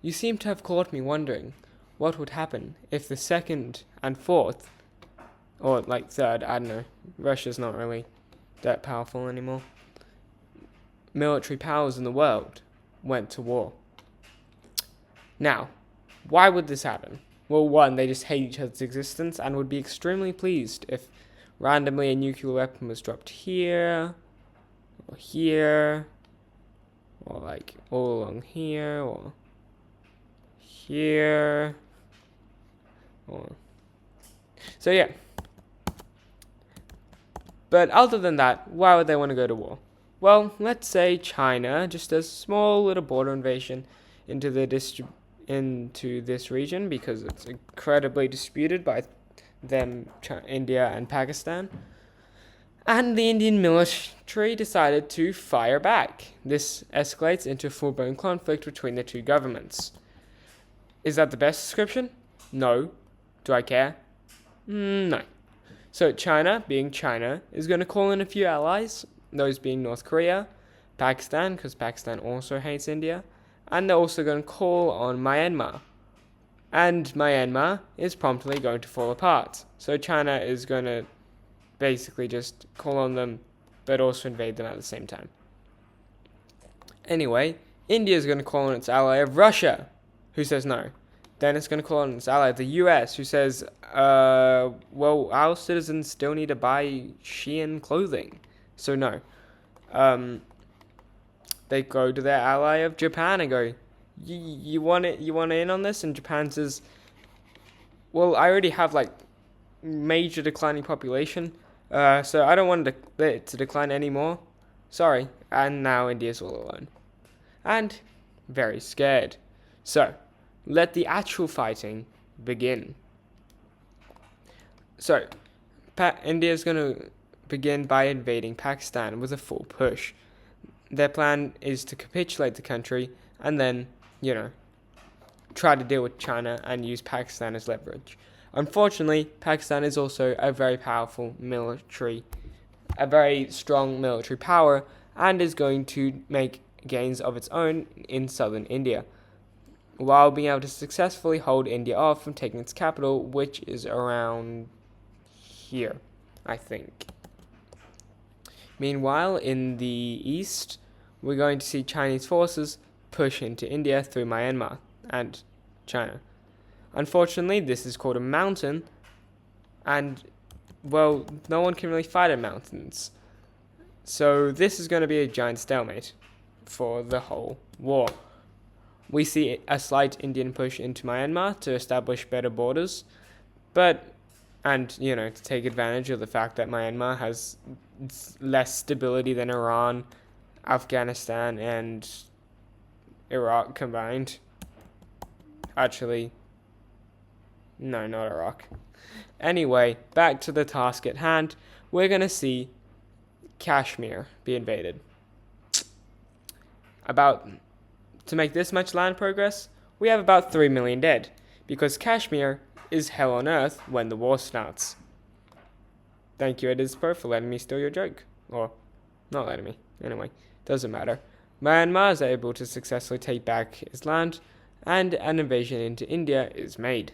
You seem to have caught me wondering what would happen if the second and fourth, or like third, I don't know, Russia's not really that powerful anymore, military powers in the world went to war. Now, why would this happen? Well, one, they just hate each other's existence and would be extremely pleased if randomly a nuclear weapon was dropped here, or here, or like all along here, or here, or... So yeah. But other than that, why would they want to go to war? Well, let's say China just does a small little border invasion into this region because it's incredibly disputed by them, India and Pakistan. And the Indian military decided to fire back. This escalates into a full-blown conflict between the two governments. Is that the best description? No. Do I care? No. So China, being China, is going to call in a few allies, those being North Korea, Pakistan, because Pakistan also hates India, and they're also going to call on Myanmar. And Myanmar is promptly going to fall apart. So China is going to basically just call on them, but also invade them at the same time. Anyway, India is going to call on its ally of Russia, who says no. Then it's going to call on its ally, the US, who says, well, our citizens still need to buy Shein clothing. So no. They go to their ally of Japan and go, you want it? You want in on this? And Japan says, well, I already have like major declining population, so I don't want it to decline anymore. Sorry. And now India's all alone. And very scared. So, let the actual fighting begin. So, India's going to begin by invading Pakistan with a full push. Their plan is to capitulate the country and then, try to deal with China and use Pakistan as leverage. Unfortunately, Pakistan is also a very strong military power and is going to make gains of its own in southern India, while being able to successfully hold India off from taking its capital, which is around here, I think. Meanwhile, in the east, we're going to see Chinese forces push into India through Myanmar and China. Unfortunately, this is called a mountain, and, well, no one can really fight in mountains. So this is going to be a giant stalemate for the whole war. We see a slight Indian push into Myanmar to establish better borders, to take advantage of the fact that Myanmar has less stability than Iran, Afghanistan, and Iraq combined. Actually, no, not Iraq. Anyway, back to the task at hand. We're going to see Kashmir be invaded. To make this much land progress, we have about 3 million dead, because Kashmir is hell on earth when the war starts. Thank you, Edispro, for letting me steal your joke. Or, not letting me. Anyway, doesn't matter. Myanmar is able to successfully take back its land, and an invasion into India is made.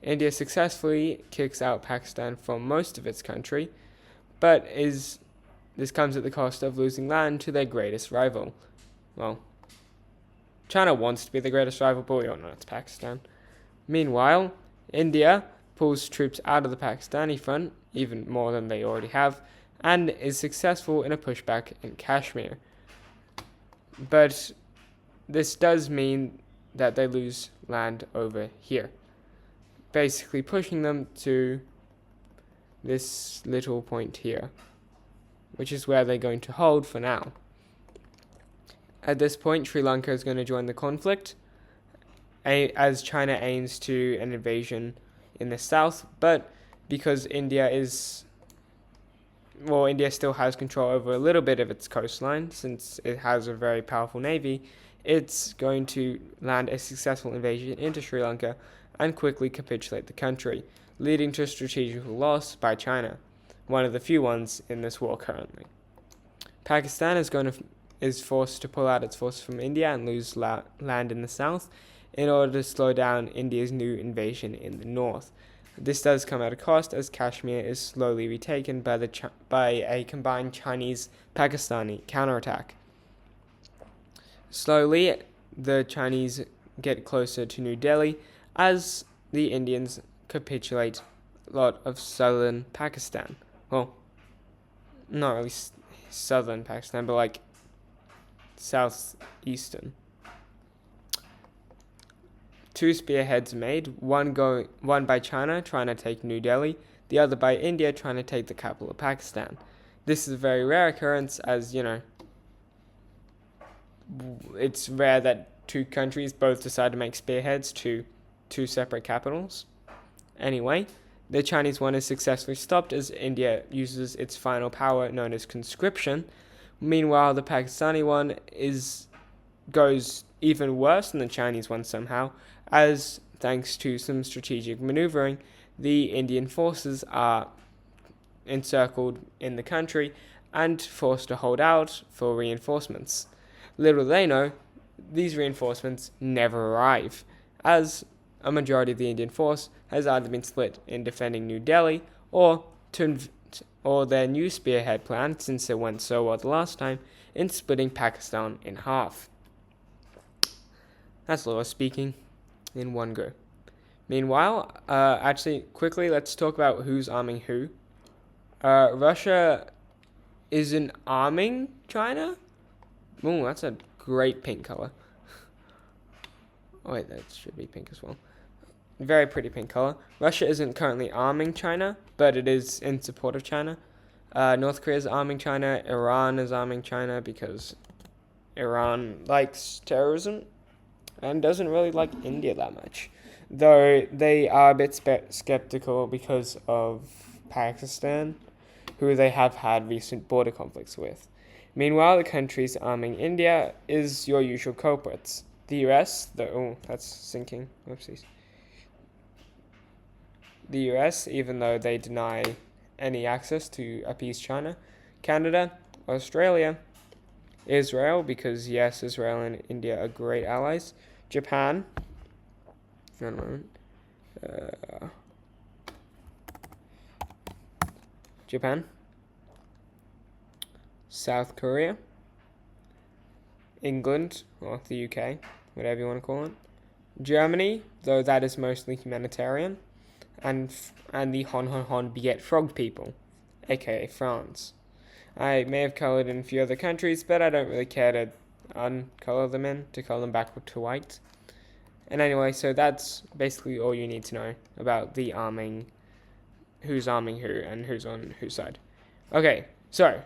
India successfully kicks out Pakistan from most of its country, but this comes at the cost of losing land to their greatest rival. Well, China wants to be the greatest rival, but we all know it's Pakistan. Meanwhile, India pulls troops out of the Pakistani front, even more than they already have, and is successful in a pushback in Kashmir. But this does mean that they lose land over here, basically pushing them to this little point here, which is where they're going to hold for now. At this point, Sri Lanka is going to join the conflict, as China aims to an invasion in the south, but because India still has control over a little bit of its coastline, since it has a very powerful navy, it's going to land a successful invasion into Sri Lanka and quickly capitulate the country, leading to a strategic loss by China, one of the few ones in this war currently. Pakistan is going to is forced to pull out its forces from India and lose land in the south in order to slow down India's new invasion in the north. This does come at a cost, as Kashmir is slowly retaken by a combined Chinese-Pakistani counterattack. Slowly, the Chinese get closer to New Delhi as the Indians capitulate a lot of southern Pakistan. Well, not really southern Pakistan, but like southeastern. Two spearheads made, one by China trying to take New Delhi, the other by India trying to take the capital of Pakistan. This is a very rare occurrence, as it's rare that two countries both decide to make spearheads to two separate capitals. Anyway, the Chinese one is successfully stopped as India uses its final power known as conscription. Meanwhile, the Pakistani one goes even worse than the Chinese one somehow, as thanks to some strategic maneuvering, the Indian forces are encircled in the country and forced to hold out for reinforcements. Little they know, these reinforcements never arrive, as a majority of the Indian force has either been split in defending New Delhi or their new spearhead plan, since it went so well the last time, in splitting Pakistan in half. That's Laura speaking in one go. Meanwhile, quickly, let's talk about who's arming who. Russia isn't arming China. Oh, that's a great pink color. Oh wait, that should be pink as well. Very pretty pink color. Russia isn't currently arming China, but it is in support of China. North Korea is arming China. Iran is arming China because Iran likes terrorism and doesn't really like India that much. Though they are a bit skeptical because of Pakistan, who they have had recent border conflicts with. Meanwhile, the countries arming India is your usual culprits. The US, that's sinking, whoopsies. The US, even though they deny any access to appease China. Canada, Australia, Israel, because yes, Israel and India are great allies. Japan, South Korea, England, or the UK, whatever you want to call it. Germany, though that is mostly humanitarian, and the Hon Biet Frog people, aka France. I may have coloured in a few other countries, but I don't really care to uncolour them to colour them back to white. And anyway, so that's basically all you need to know about the arming, who's arming who, and who's on whose side. Okay, so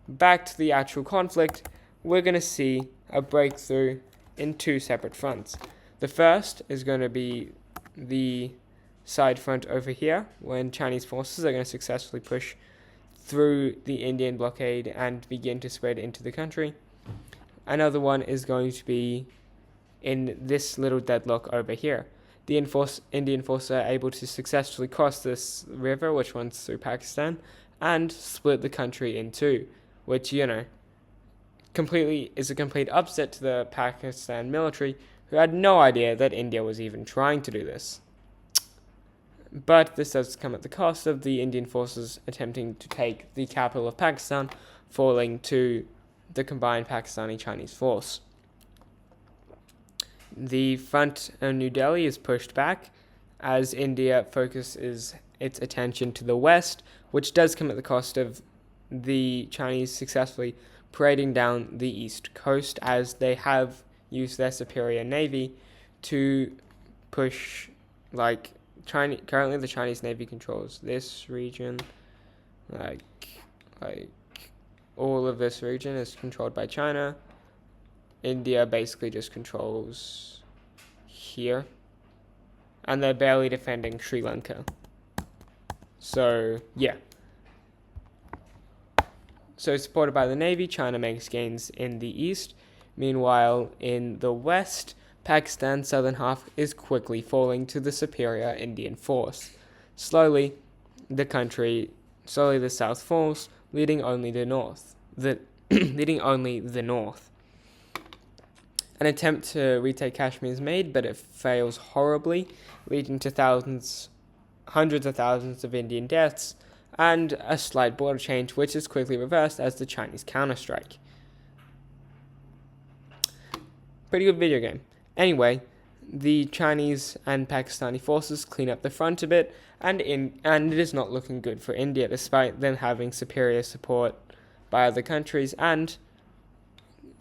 back to the actual conflict. We're going to see a breakthrough in two separate fronts. The first is going to be the side front over here, when Chinese forces are going to successfully push through the Indian blockade and begin to spread into the country. Another one is going to be in this little deadlock over here. The Indian forces are able to successfully cross this river, which runs through Pakistan, and split the country in two, which, is a complete upset to the Pakistan military, who had no idea that India was even trying to do this. But this does come at the cost of the Indian forces attempting to take the capital of Pakistan, falling to the combined Pakistani-Chinese force. The front of New Delhi is pushed back as India focuses its attention to the west, which does come at the cost of the Chinese successfully parading down the east coast, as they have used their superior navy to push, currently the Chinese Navy controls this region, all of this region is controlled by China. India basically just controls here, and they're barely defending Sri Lanka. So, yeah. So, supported by the Navy, China makes gains in the east. Meanwhile, in the west, Pakistan's southern half is quickly falling to the superior Indian force. Slowly, the south falls, leading only the north. leading only the north. An attempt to retake Kashmir is made, but it fails horribly, leading to hundreds of thousands of Indian deaths, and a slight border change, which is quickly reversed as the Chinese counterstrike. Pretty good video game. Anyway, the Chinese and Pakistani forces clean up the front a bit, and it is not looking good for India, despite them having superior support by other countries and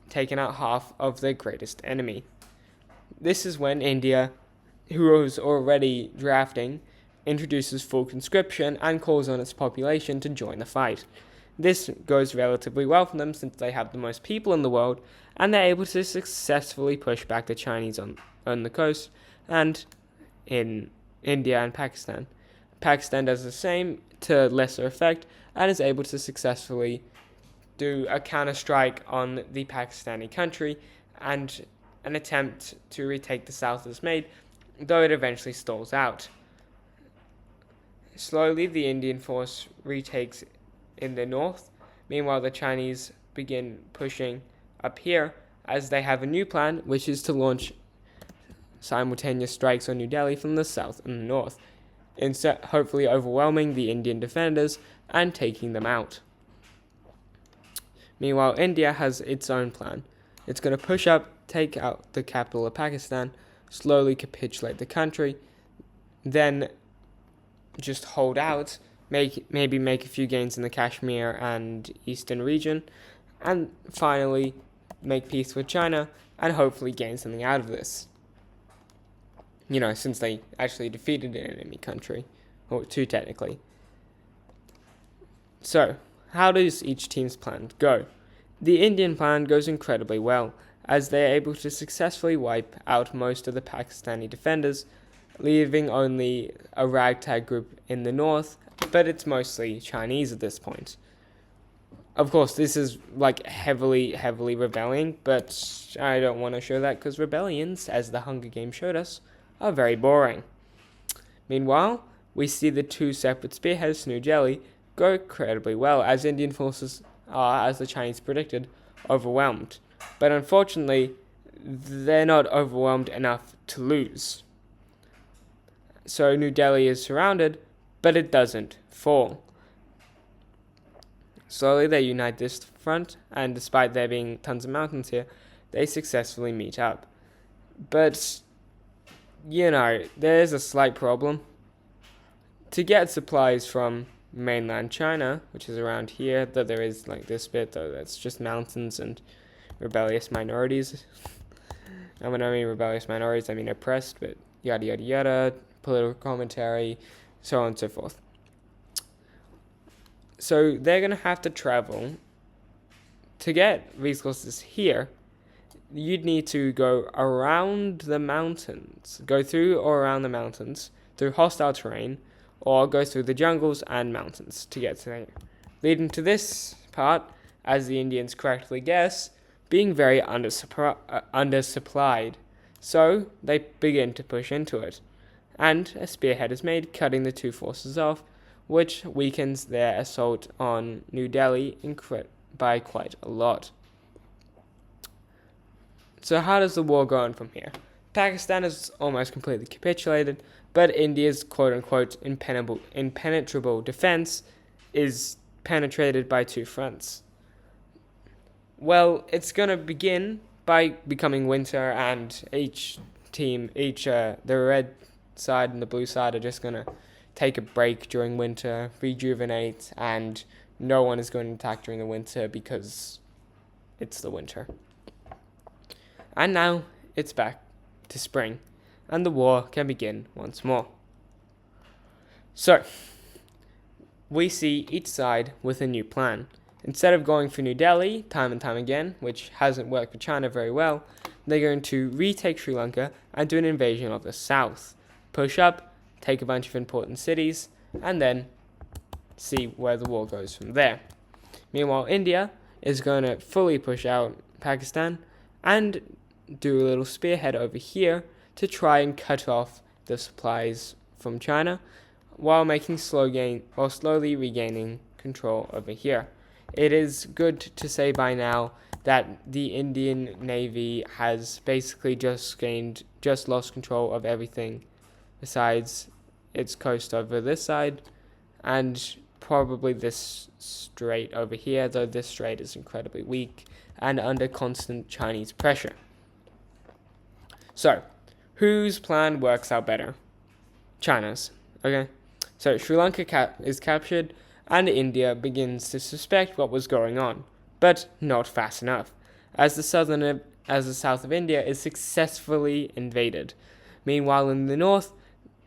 taken out half of their greatest enemy. This is when India, who was already drafting, introduces full conscription and calls on its population to join the fight. This goes relatively well for them since they have the most people in the world, and they're able to successfully push back the Chinese on the coast and in India and Pakistan. Pakistan does the same to lesser effect and is able to successfully do a counter-strike on the Pakistani country, and an attempt to retake the south is made, though it eventually stalls out. Slowly, the Indian force retakes in the north. Meanwhile, the Chinese begin pushing up here as they have a new plan, which is to launch simultaneous strikes on New Delhi from the south and the north, hopefully overwhelming the Indian defenders and taking them out. Meanwhile, India has its own plan. It's going to push up, take out the capital of Pakistan, slowly capitulate the country, then just hold out, maybe make a few gains in the Kashmir and eastern region, and finally make peace with China and hopefully gain something out of this. Since they actually defeated an enemy country, or two technically. So, how does each team's plan go? The Indian plan goes incredibly well, as they are able to successfully wipe out most of the Pakistani defenders, leaving only a ragtag group in the north, but it's mostly Chinese at this point. Of course, this is heavily rebelling, but I don't want to show that because rebellions, as the Hunger Games showed us, are very boring. Meanwhile, we see the two separate spearheads to New Delhi go incredibly well, as Indian forces are, as the Chinese predicted, overwhelmed. But unfortunately, they're not overwhelmed enough to lose. So New Delhi is surrounded, but it doesn't fall. Slowly they unite this front, and despite there being tons of mountains here, they successfully meet up. But, there's a slight problem. To get supplies from mainland China, which is around here, though there is this bit, though that's just mountains and rebellious minorities. And when I mean rebellious minorities, I mean oppressed, but yada yada yada, political commentary, so on and so forth. So they're going to have to travel. To get resources here, you'd need to go around the mountains, go through or around the mountains, through hostile terrain, or go through the jungles and mountains to get to there. Leading to this part, as the Indians correctly guess, being very undersupplied. So they begin to push into it, and a spearhead is made, cutting the two forces off, which weakens their assault on New Delhi by quite a lot. So how does the war go on from here? Pakistan is almost completely capitulated, but India's quote-unquote impenetrable defense is penetrated by two fronts. Well, it's going to begin by becoming winter, and the red side and the blue side are just going to take a break during winter, rejuvenate, and no one is going to attack during the winter because it's the winter. And now it's back to spring, and the war can begin once more. So, we see each side with a new plan. Instead of going for New Delhi time and time again, which hasn't worked for China very well, they're going to retake Sri Lanka and do an invasion of the south. Push up, take a bunch of important cities, and then see where the war goes from there. Meanwhile, India is going to fully push out Pakistan and do a little spearhead over here to try and cut off the supplies from China while slowly regaining control over here. it is good to say by now that the Indian Navy has basically just lost control of everything besides its coast over this side and probably this strait over here, though this strait is incredibly weak and under constant Chinese pressure. So, whose plan works out better? China's. Okay? So, Sri Lanka is captured and India begins to suspect what was going on, but not fast enough, as the south of India is successfully invaded. Meanwhile, in the north,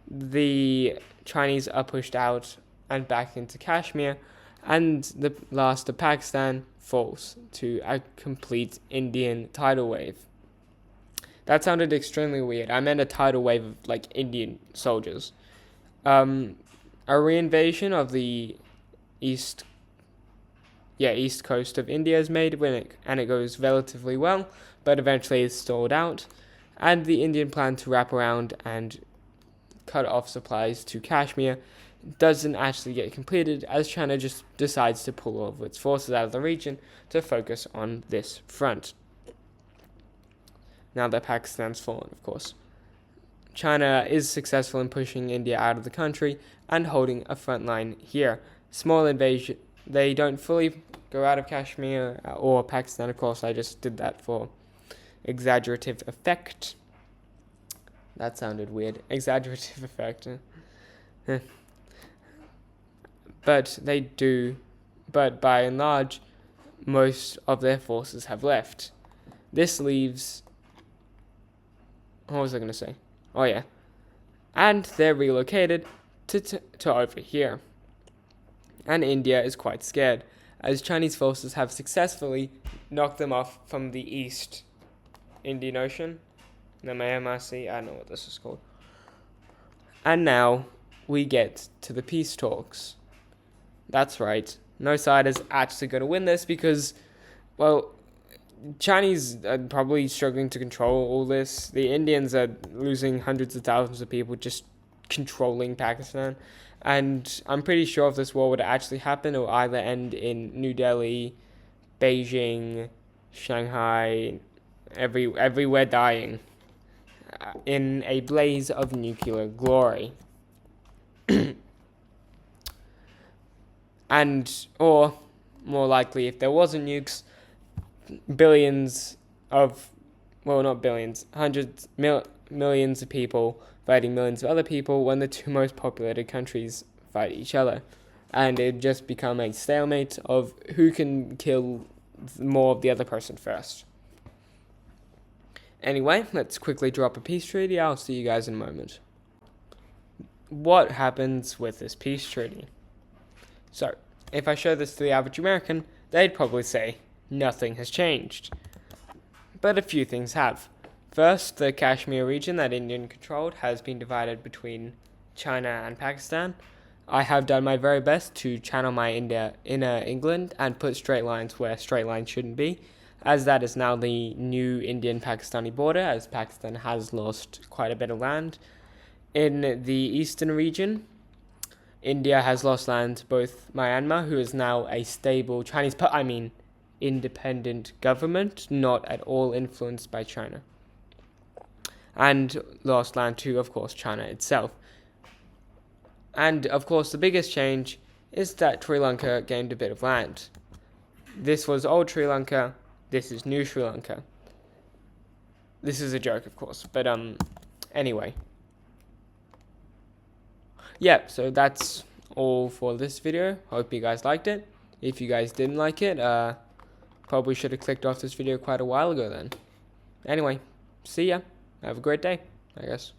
the Chinese are pushed out and back into Kashmir, and the last of Pakistan falls to a complete Indian tidal wave. That sounded extremely weird. I meant a tidal wave of like Indian soldiers. A reinvasion of the east coast of India is made and it goes relatively well, but eventually is stalled out, and the Indian plan to wrap around and cut off supplies to Kashmir doesn't actually get completed, as China just decides to pull all of its forces out of the region to focus on this front. Now that Pakistan's fallen, of course. China is successful in pushing India out of the country and holding a front line here. Small invasion. They don't fully go out of Kashmir or Pakistan, of course. I just did that for exaggerative effect. That sounded weird. Exaggerative effect. But they do. But by and large, most of their forces have left. This leaves... What was I going to say? Oh, yeah. And they're relocated to over here. And India is quite scared, as Chinese forces have successfully knocked them off from the East Indian Ocean. The Myanmar Sea, I don't know what this is called. And now we get to the peace talks. That's right. No side is actually going to win this because, well, Chinese are probably struggling to control all this. The Indians are losing hundreds of thousands of people just controlling Pakistan. And I'm pretty sure if this war would actually happen, it will either end in New Delhi, Beijing, Shanghai, everywhere dying in a blaze of nuclear glory. Or more likely, if there wasn't nukes, hundreds, millions of people fighting millions of other people when the two most populated countries fight each other. And it'd just become a stalemate of who can kill more of the other person first. Anyway, let's quickly drop a peace treaty. I'll see you guys in a moment. What happens with this peace treaty? So, if I show this to the average American, they'd probably say, nothing has changed. But a few things have. First, the Kashmir region that India controlled has been divided between China and Pakistan. I have done my very best to channel my inner England and put straight lines where straight lines shouldn't be, as that is now the new Indian-Pakistani border, as Pakistan has lost quite a bit of land. In the eastern region, India has lost land to both Myanmar, who is now a stable independent government, not at all influenced by China, and lost land to, of course, China itself. And, of course, the biggest change is that Sri Lanka gained a bit of land. This was old Sri Lanka, this is new Sri Lanka. This is a joke, of course, but, anyway. Yeah, so that's all for this video. Hope you guys liked it. If you guys didn't like it, probably should have clicked off this video quite a while ago then. Anyway, see ya. Have a great day, I guess.